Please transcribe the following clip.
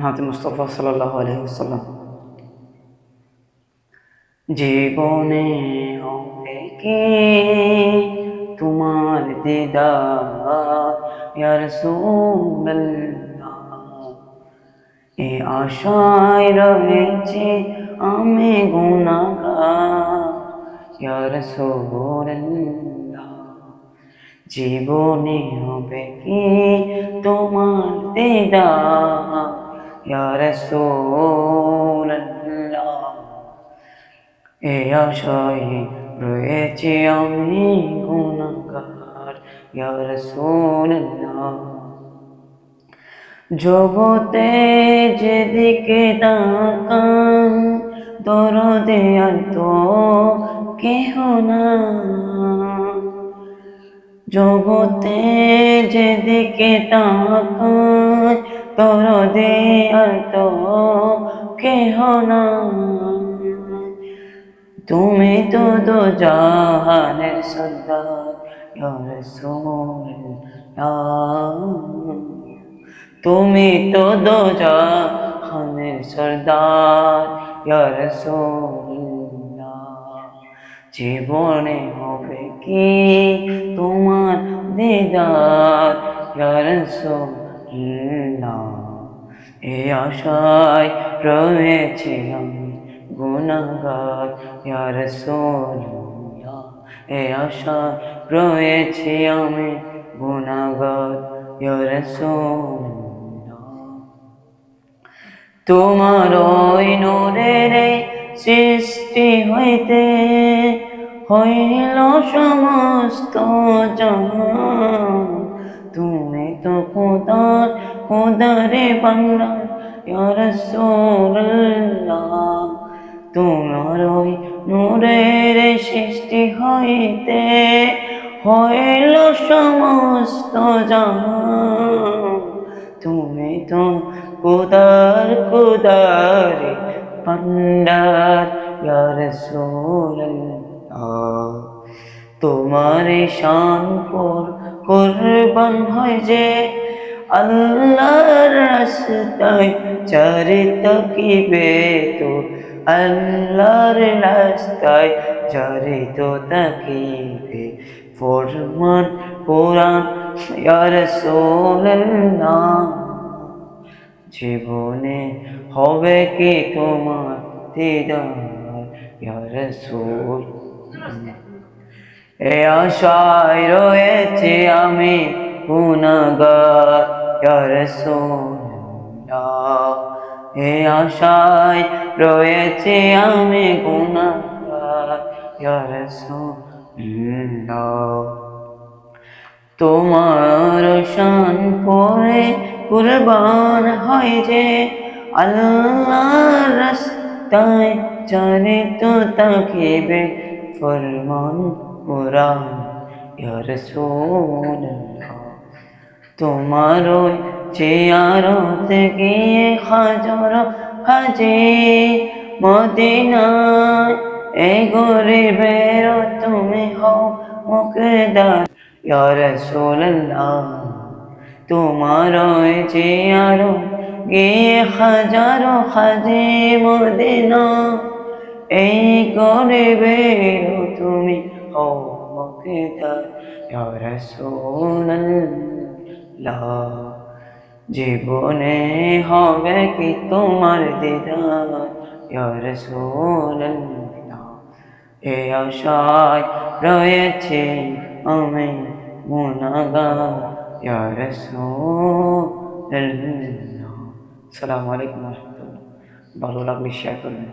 হাতে মুস্তাফা সাল্লাল্লাহু আলাইহি ওয়াসাল্লাম। জীবনে হবে কি তোমার দিদার ইয়া রাসূলুল্লাহ, এ আশায় রয়েছে আমি গুনাহগার ইয়া রাসূলুল্লাহ। জীবনে হবে কি তোমার দিদার ইয়া রাসূলুল্লাহ, এ আশায় রয়েছে আমি গুনাহগার ইয়া রাসূলুল্লাহ। জগতে যেদিকে তাকাই দরদে আর তো কেহ না, জগতে যেদিকে তাকাই দরদে আর তো কেহ না। তুমি তো দো জাহানের সর্দার ইয়া রাসূলুল্লাহ, তুমি তো দো জাহানের সর্দার ইয়া রাসূলুল্লাহ। জীবনে হবে কি তোমার দিদার ইয়া রাসূলুল্লাহ, এ আশায় রয়েছে আমি গুনাহগার ইয়া রাসূলুল্লাহ, এ আশায় রয়েছে আমি গুনাহগার ইয়া রাসূলুল্লাহ। তোমার ওই নূরের সৃষ্টি হইতে হইল সমস্ত জাহান, তুমি তো খোদারে বান্দা ইয়া রাসূলুল্লাহ। তোমার ওই নূরের সৃষ্টি হইতে হইল সমস্ত জাহান, তুমি তো খোদারে বান্দার ইয়া রাসূলুল্লাহ। তোমার শান কুরবান হয় যে আল্লাহর রাস্তায় চারি তাকিবে তো, আল্লাহর রাস্তায় চারি তো তাকিবে ফরমান কোরআন ইয়া রাসূলুল্লাহ। জীবনে হবে কি তোমার দিদার ইয়া রাসূলুল্লাহ, এ আশায় রয়েছে আমি গুনাহগার ইয়া রাসূলুল্লাহ, এ আশায় রয়েছে আমি গুনাহগার ইয়া রাসূলুল্লাহ। তোমার শান পরে কুরবান হয় যে আল্লাহর রাস্তায় চারি তো তাকিবে ফরমান কোরআন ইয়া রাসূলুল্লাহ। তোমার ওই জিয়ারতে গিয়ে হাজার হাজি মদিনায় এই গরিবের তুমি হও মুকদার ইয়া রাসূলুল্লাহ। তোমার ওই জিয়ারত গিয়ে হাজারো হাজি মদিনা এই গরিবের তুমি হও মুকদার ইয়া রাসূলুল্লাহ। জীবনে হবে কি তোমার দিদার ইয়া রাসূলুল্লাহ, এ আশায় রয়েছে আমি গুনাহগার ইয়া রাসূলুল্লাহ। আসসালামু আলাইকুম ওয়া রাহমাতুল্লাহ। ভালো লাগলে শেয়ার করবেন।